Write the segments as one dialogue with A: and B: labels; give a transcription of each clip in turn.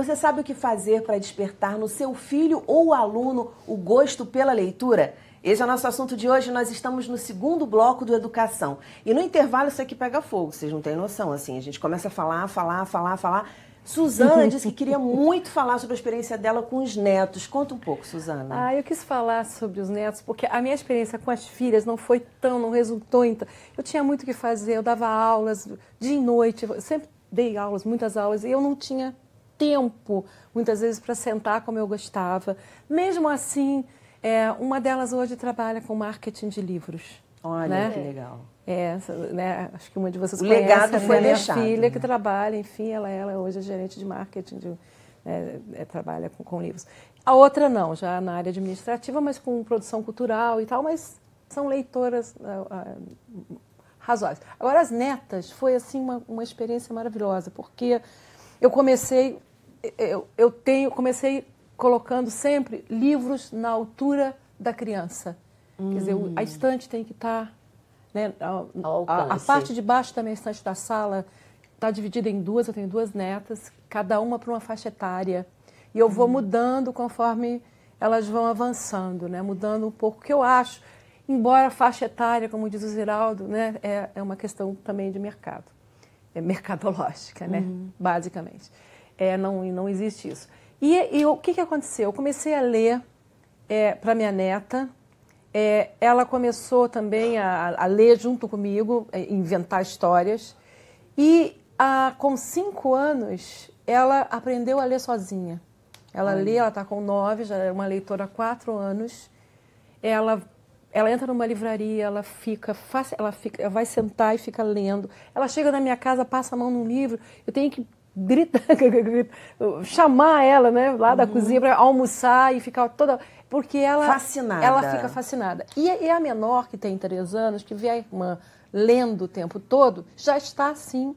A: Você sabe o que fazer para despertar no seu filho ou aluno o gosto pela leitura? Esse é o nosso assunto de hoje. Nós estamos no segundo bloco do Educação. E no intervalo isso aqui pega fogo, vocês não têm noção. Assim, a gente começa a falar. Suzana disse que queria muito falar sobre a experiência dela com os netos. Conta um pouco, Suzana.
B: Eu quis falar sobre os netos, porque a minha experiência com as filhas não resultou em... Eu tinha muito o que fazer, eu dava aulas dia e noite, eu sempre dei aulas, muitas aulas, e eu não tinha tempo, muitas vezes, para sentar como eu gostava. Mesmo assim, uma delas hoje trabalha com marketing de livros.
A: Olha,
B: né?
A: Que legal.
B: Acho que uma de vocês
A: o
B: conhece
A: legado foi
B: a minha
A: deixado,
B: filha,
A: né?
B: que trabalha, enfim, ela hoje é gerente de marketing, trabalha com livros. A outra não, já na área administrativa, mas com produção cultural e tal, mas são leitoras razoáveis. Agora, as netas, foi assim uma experiência maravilhosa, porque eu comecei colocando sempre livros na altura da criança. Quer dizer, a estante tem que estar... Né, a parte de baixo da minha estante da sala está dividida em duas, eu tenho duas netas, cada uma para uma faixa etária. E eu vou mudando conforme elas vão avançando, né, mudando um pouco o que eu acho, embora a faixa etária, como diz o Ziraldo, né, é uma questão também de mercado. É mercadológica, né, basicamente. Não existe isso. E o que aconteceu? Eu comecei a ler para minha neta. Ela começou também a ler junto comigo, inventar histórias. E com 5 anos, ela aprendeu a ler sozinha. Ela lê, ela está com 9, já é uma leitora há 4 anos. Ela entra numa livraria, ela vai sentar e fica lendo. Ela chega na minha casa, passa a mão num livro, eu tenho que gritar, chamar ela, né, lá da cozinha para almoçar e ficar toda... Porque ela fica fascinada. E a menor, que tem 3 anos, que vê a irmã lendo o tempo todo, já está assim,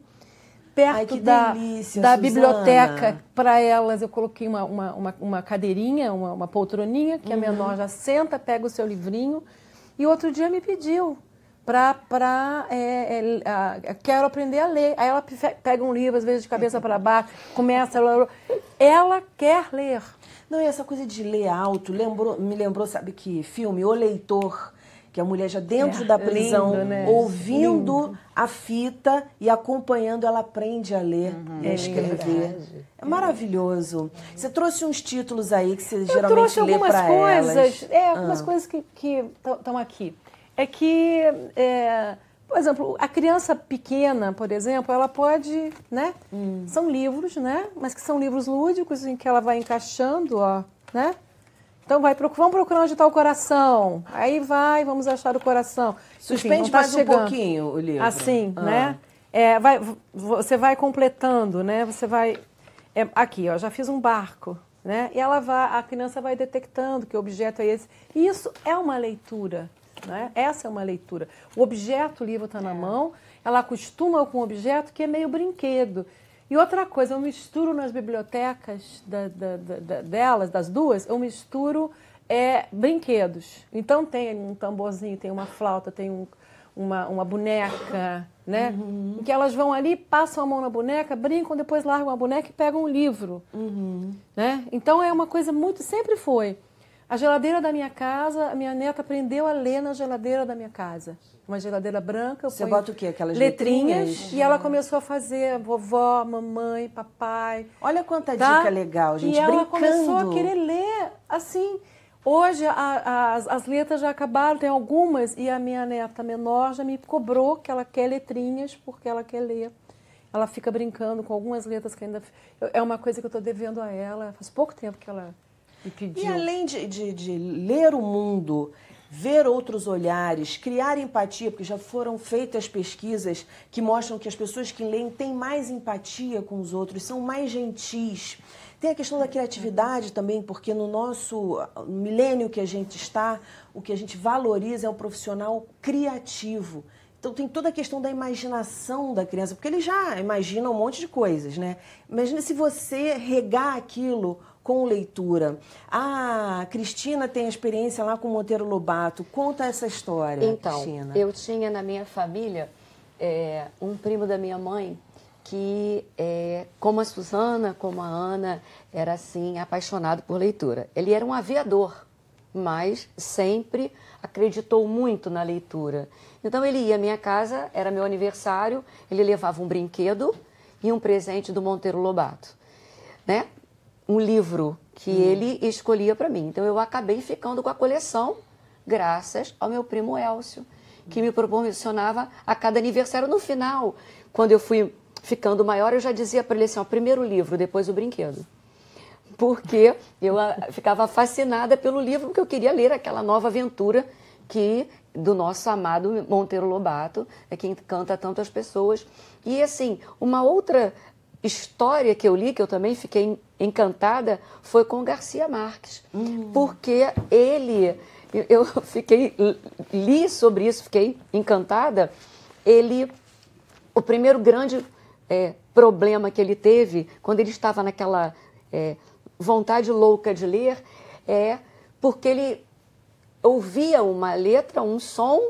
B: perto da biblioteca. Para elas, eu coloquei uma cadeirinha, uma poltroninha, que a menor já senta, pega o seu livrinho. E outro dia me pediu quero aprender a ler. Aí ela pega um livro, às vezes de cabeça para baixo, começa... Ela quer ler.
A: Não, e essa coisa de ler alto me lembrou, sabe que filme? O Leitor, que a mulher já dentro da prisão,
B: lindo, né?
A: ouvindo a fita e acompanhando, ela aprende a ler e a escrever. É maravilhoso. Você trouxe uns títulos aí que você geralmente lê para elas.
B: Algumas coisas que estão aqui. Por exemplo, a criança pequena, por exemplo, ela pode, né? São livros, né? Mas que são livros lúdicos em que ela vai encaixando, né? Então vamos procurar onde está o coração. Aí vamos achar o coração.
A: Suspende mais um pouquinho o livro.
B: Assim, né? Você vai completando, né? Você vai... aqui, já fiz um barco, né? E a criança vai detectando que objeto é esse. E isso é uma leitura. Né? Essa é uma leitura. O objeto, o livro está na mão, ela acostuma com o objeto que é meio brinquedo. E outra coisa, eu misturo nas bibliotecas delas, das duas, eu misturo brinquedos. Então tem um tamborzinho, tem uma flauta, tem uma boneca, né? Em que elas vão ali, passam a mão na boneca, brincam, depois largam a boneca e pegam um livro. Né? Então é uma coisa sempre foi. A geladeira da minha casa, a minha neta aprendeu a ler na geladeira da minha casa. Uma geladeira branca.
A: Você bota o quê? Aquelas
B: letrinhas? E ela começou a fazer vovó, mamãe, papai.
A: Olha quanta dica legal, gente.
B: E ela
A: brincando.
B: começou a querer ler assim. Hoje as letras já acabaram, tem algumas, e a minha neta menor já me cobrou que ela quer letrinhas porque ela quer ler. Ela fica brincando com algumas letras que ainda... É uma coisa que eu estou devendo a ela. Faz pouco tempo que ela...
A: E além de ler o mundo, ver outros olhares, criar empatia, porque já foram feitas pesquisas que mostram que as pessoas que leem têm mais empatia com os outros, são mais gentis. Tem a questão da criatividade também, porque no nosso milênio que a gente está, o que a gente valoriza é o profissional criativo. Então tem toda a questão da imaginação da criança, porque ele já imagina um monte de coisas, né? Imagina se você regar aquilo com leitura. A Cristina tem a experiência lá com o Monteiro Lobato. Conta essa história,
C: então,
A: Cristina.
C: Eu tinha na minha família um primo da minha mãe que, como a Suzana, como a Ana, era assim, apaixonado por leitura. Ele era um aviador, mas sempre acreditou muito na leitura. Então ele ia à minha casa, era meu aniversário, ele levava um brinquedo e um presente do Monteiro Lobato, né? Um livro que ele escolhia para mim. Então eu acabei ficando com a coleção graças ao meu primo Elcio, que me proporcionava a cada aniversário. No final, quando eu fui ficando maior, eu já dizia para ele assim, ó, primeiro o livro, depois o brinquedo. Porque eu ficava fascinada pelo livro, porque eu queria ler aquela nova aventura do nosso amado Monteiro Lobato, que encanta tanto as pessoas. E, assim, uma outra história que eu li, que eu também fiquei encantada, foi com Garcia Marques. Porque eu li sobre isso, fiquei encantada. O primeiro grande problema que ele teve, quando ele estava naquela vontade louca de ler, porque ele ouvia uma letra, um som,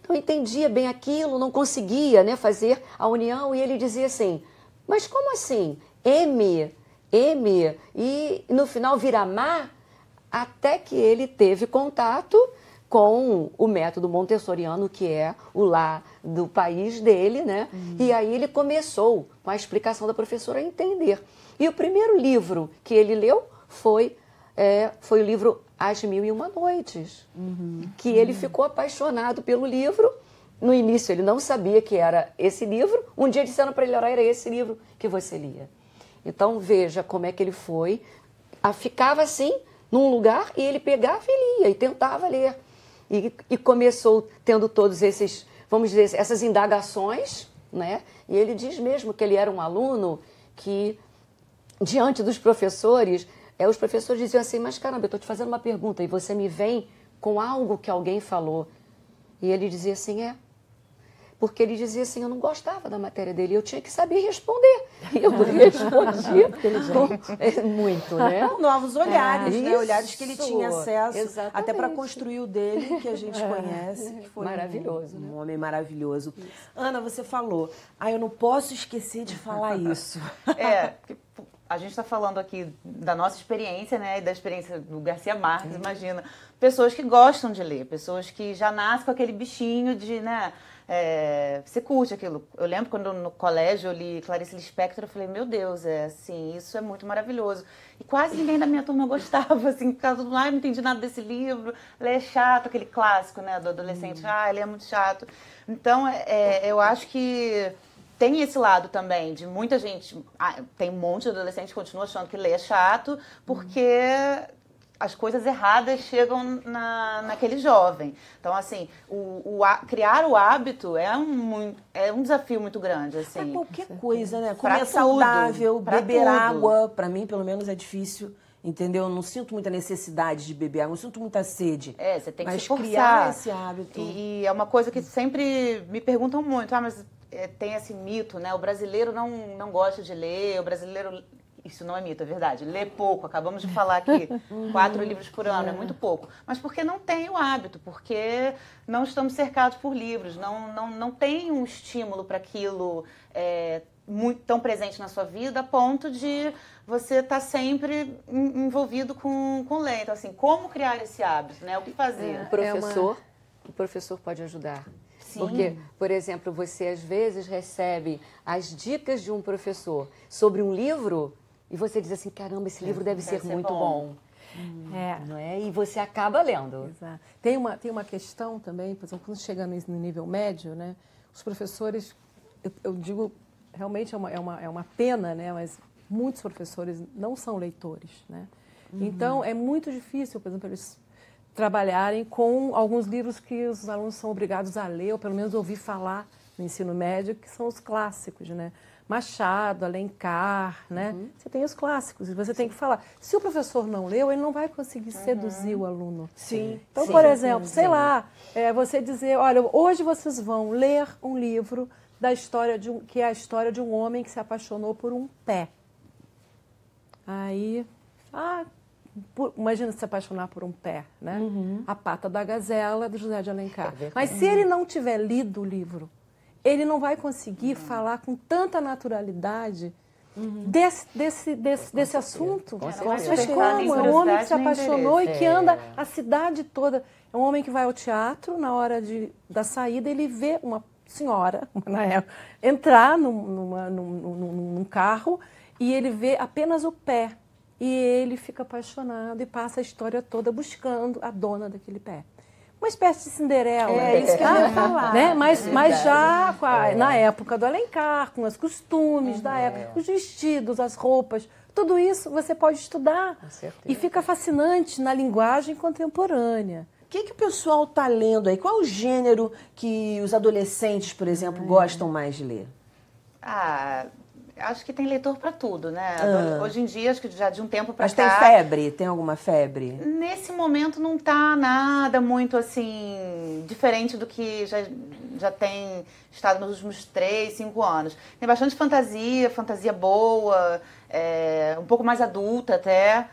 C: não entendia bem aquilo, não conseguia, né, fazer a união, e ele dizia assim, mas como assim? M, e no final vira má, até que ele teve contato com o método montessoriano, que é o lá do país dele, né? E aí ele começou, com a explicação da professora, a entender. E o primeiro livro que ele leu foi o livro As Mil e Uma Noites, que ele ficou apaixonado pelo livro. No início ele não sabia que era esse livro. Um dia disseram para ele, era esse livro que você lia. Então veja como é que ele foi. Ficava assim, num lugar, e ele pegava e lia, e tentava ler. E começou tendo todos esses, vamos dizer, essas indagações, né? E ele diz mesmo que ele era um aluno que, diante dos professores, os professores diziam assim, mas caramba, eu estou te fazendo uma pergunta e você me vem com algo que alguém falou. E ele dizia assim, porque ele dizia assim, eu não gostava da matéria dele, eu tinha que saber responder. E eu respondia muito, né?
A: Novos olhares, né?
C: Isso.
A: Olhares que ele tinha acesso,
C: Exatamente.
A: até para construir o dele, que a gente conhece, que foi
C: maravilhoso,
A: um
C: né?
A: homem maravilhoso. Isso. Ana, você falou, eu não posso esquecer de falar isso.
D: A gente está falando aqui da nossa experiência, né, e da experiência do Garcia Marques, imagina. Pessoas que gostam de ler, pessoas que já nascem com aquele bichinho de, né, você curte aquilo. Eu lembro quando no colégio eu li Clarice Lispector, eu falei, meu Deus, assim, isso é muito maravilhoso. E quase ninguém da minha turma gostava, assim, por causa do, não entendi nada desse livro, ele é chato, aquele clássico, né, do adolescente, ele é muito chato. Então, eu acho que tem esse lado também, de muita gente, tem um monte de adolescente que continua achando que ler é chato, porque as coisas erradas chegam naquele jovem. Então, assim, criar o hábito é um desafio muito grande. Assim,
A: pra qualquer coisa, né? Comer saudável, beber água, pra mim, pelo menos, é difícil. Entendeu? Eu não sinto muita necessidade de beber água, não sinto muita sede.
D: Você tem que se
A: forçar. Criar esse hábito.
D: E é uma coisa que sempre me perguntam muito, mas tem esse mito, né? O brasileiro não gosta de ler, o brasileiro... Isso não é mito, é verdade. Lê pouco, acabamos de falar aqui, 4 livros por ano, é muito pouco. Mas porque não tem o hábito, porque não estamos cercados por livros, não tem um estímulo para aquilo muito tão presente na sua vida, a ponto de você estar sempre envolvido com ler. Então, assim, como criar esse hábito, né? O que fazer?
C: O professor pode ajudar.
D: Sim.
C: Porque, por exemplo, você às vezes recebe as dicas de um professor sobre um livro e você diz assim, caramba, esse livro deve ser muito bom. Não é? E você acaba lendo.
B: Exato. Tem uma questão também, por exemplo, quando chega no nível médio, né, os professores, eu digo, realmente é uma pena, né, mas muitos professores não são leitores, né? Então, é muito difícil, por exemplo, eles trabalharem com alguns livros que os alunos são obrigados a ler, ou pelo menos ouvir falar no ensino médio, que são os clássicos, né? Machado, Alencar, né? Você tem os clássicos e você tem que falar. Se o professor não leu, ele não vai conseguir seduzir o aluno.
A: Sim.
B: Então, por exemplo, sei lá, você dizer, olha, hoje vocês vão ler um livro da história que é a história de um homem que se apaixonou por um pé. Aí, imagina se apaixonar por um pé, né? A Pata da Gazela, do José de Alencar. Mas se ele não tiver lido o livro, ele não vai conseguir falar com tanta naturalidade desse assunto. Mas como? É um homem que se apaixonou e que anda a cidade toda. É um homem que vai ao teatro, na hora da saída, ele vê uma senhora, na época, entrar num carro e ele vê apenas o pé. E ele fica apaixonado e passa a história toda buscando a dona daquele pé. Uma espécie de Cinderela.
A: É isso que eu ia falar.
B: Né? Mas já na época do Alencar, com os costumes da época, os vestidos, as roupas, tudo isso você pode estudar. E fica fascinante na linguagem contemporânea.
A: O que o pessoal está lendo aí? Qual o gênero que os adolescentes, por exemplo, gostam mais de ler?
D: Acho que tem leitor para tudo, né? Hoje em dia, acho que já de um tempo para cá...
A: Mas tem febre? Tem alguma febre?
D: Nesse momento não tá nada muito, assim, diferente do que já tem estado nos últimos 3, 5 anos. Tem bastante fantasia boa, um pouco mais adulta até,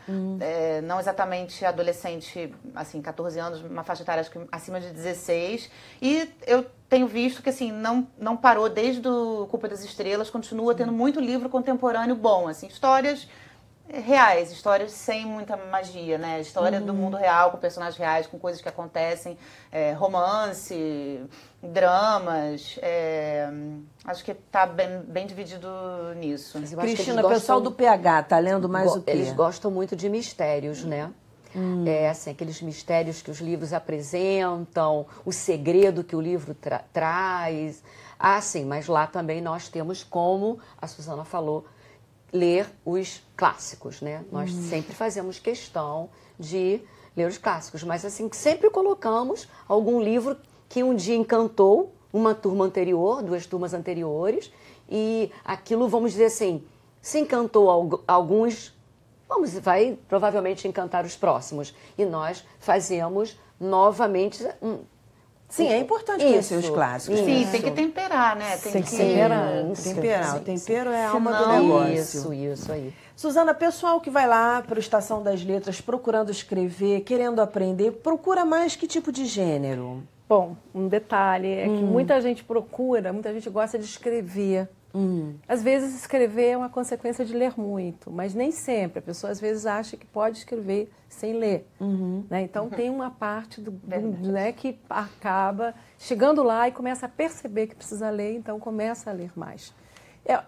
D: não exatamente adolescente, assim, 14 anos, uma faixa etária acho que acima de 16. E eu tenho visto que, assim, não parou desde o Culpa das Estrelas, continua tendo muito livro contemporâneo bom, assim, histórias reais, histórias sem muita magia, né? História do mundo real, com personagens reais, com coisas que acontecem, romance, dramas, acho que está bem dividido nisso.
A: Cristina, o pessoal do PH está lendo mais o quê?
C: Eles gostam muito de mistérios, né? Assim, aqueles mistérios que os livros apresentam, o segredo que o livro traz. Sim, mas lá também nós temos, como a Suzana falou, ler os clássicos, né? Nós sempre fazemos questão de ler os clássicos, mas assim, sempre colocamos algum livro que um dia encantou uma turma anterior, 2 turmas anteriores, e aquilo, vamos dizer assim, se encantou alguns, vai provavelmente encantar os próximos. E nós fazemos novamente...
A: Sim, é importante conhecer os clássicos.
D: Sim, tem que temperar, né? Tem que
A: temperar. O tempero é a alma do negócio.
C: Isso aí.
A: Suzana, pessoal que vai lá para o Estação das Letras procurando escrever, querendo aprender, procura mais que tipo de gênero?
B: Bom, um detalhe é que muita gente gosta de escrever. Às vezes escrever é uma consequência de ler muito, mas nem sempre. A pessoa às vezes acha que pode escrever sem ler. Né? Então tem uma parte né, que acaba chegando lá e começa a perceber que precisa ler, então começa a ler mais.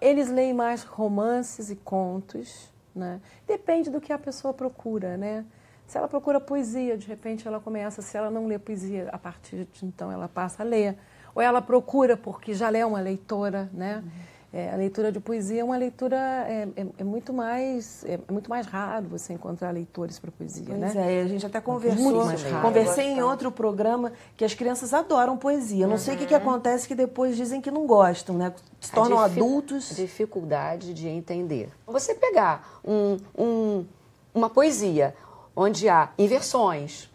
B: Eles leem mais romances e contos, né? Depende do que a pessoa procura, né? Se ela procura poesia, de repente ela começa, se ela não lê poesia, a partir de então ela passa a ler. Ou ela procura porque já é uma leitora, né? A leitura de poesia é uma leitura, é muito mais raro você encontrar leitores para poesia,
A: pois
B: né?
A: A gente até conversei em outro programa que as crianças adoram poesia. Não sei o que acontece que depois dizem que não gostam, né? Se tornam adultos.
C: Dificuldade de entender. Você pegar uma poesia onde há inversões,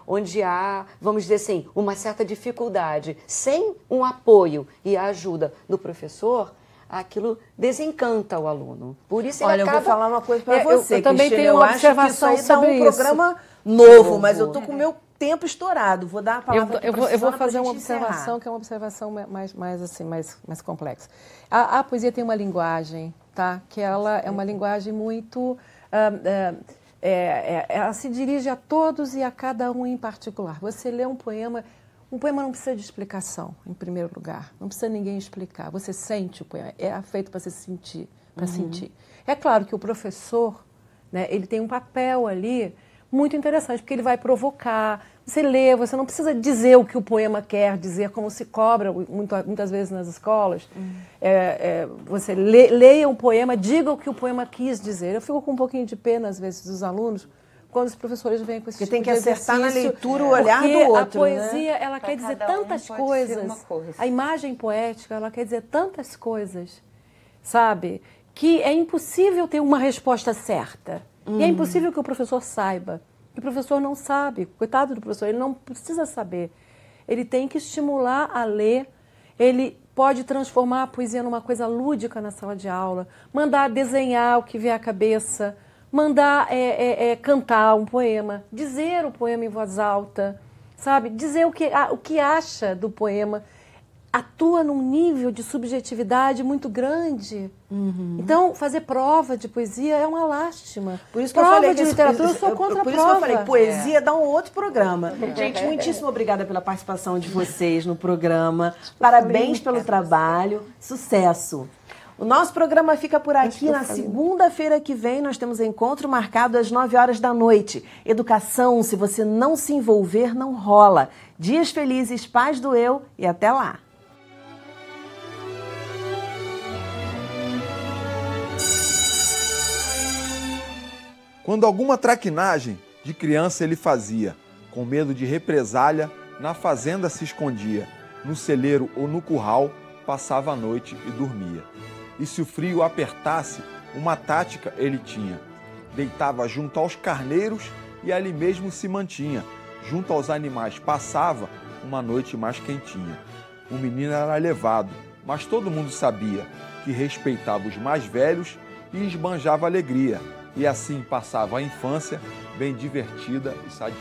C: onde há, vamos dizer assim, uma certa dificuldade, sem um apoio e a ajuda do professor, aquilo desencanta o aluno. Por isso ele acaba...
A: eu vou falar uma coisa para você,
B: eu também tenho uma observação sobre isso.
A: Programa novo, mas eu estou com o meu tempo estourado. Vou dar a palavra para
B: eu vou fazer uma observação que é uma observação mais complexa. A poesia tem uma linguagem, tá? Que ela é uma linguagem muito... ela se dirige a todos e a cada um em particular. Você lê um poema não precisa de explicação, em primeiro lugar. Não precisa ninguém explicar. Você sente o poema, é feito para você sentir, sentir. É claro que o professor, né, ele tem um papel ali muito interessante, porque ele vai provocar. Você lê, você não precisa dizer o que o poema quer dizer, como se cobra muitas vezes nas escolas. Você leia um poema, diga o que o poema quis dizer. Eu fico com um pouquinho de pena, às vezes, dos alunos, quando os professores vêm com esse tipo de exercício.
A: Porque tem que acertar na leitura o olhar do outro,
B: a poesia, né? Ela quer dizer tantas coisas. A imagem poética, ela quer dizer tantas coisas, sabe? Que é impossível ter uma resposta certa. E é impossível que o professor saiba. O professor não sabe, coitado do professor, ele não precisa saber. Ele tem que estimular a ler, ele pode transformar a poesia numa coisa lúdica na sala de aula, mandar desenhar o que vier à cabeça, mandar cantar um poema, dizer o poema em voz alta, sabe? Dizer o que acha do poema. atua num nível de subjetividade muito grande. Então, fazer prova de poesia é uma lástima.
A: Por isso que
B: prova
A: eu falei
B: de literatura, eu sou contra a prova.
A: Por isso que eu falei, poesia dá um outro programa. Gente, muitíssimo obrigada pela participação de vocês no programa. Parabéns pelo trabalho. Sucesso. O nosso programa fica por aqui. Na segunda-feira que vem, nós temos encontro marcado às 9 horas da noite. Educação, se você não se envolver, não rola. Dias felizes, paz do eu e até lá.
E: Quando alguma traquinagem de criança ele fazia, com medo de represália, na fazenda se escondia, no celeiro ou no curral, passava a noite e dormia. E se o frio apertasse, uma tática ele tinha. Deitava junto aos carneiros e ali mesmo se mantinha. Junto aos animais passava uma noite mais quentinha. O menino era levado, mas todo mundo sabia que respeitava os mais velhos e esbanjava alegria. E assim passava a infância bem divertida e sadia.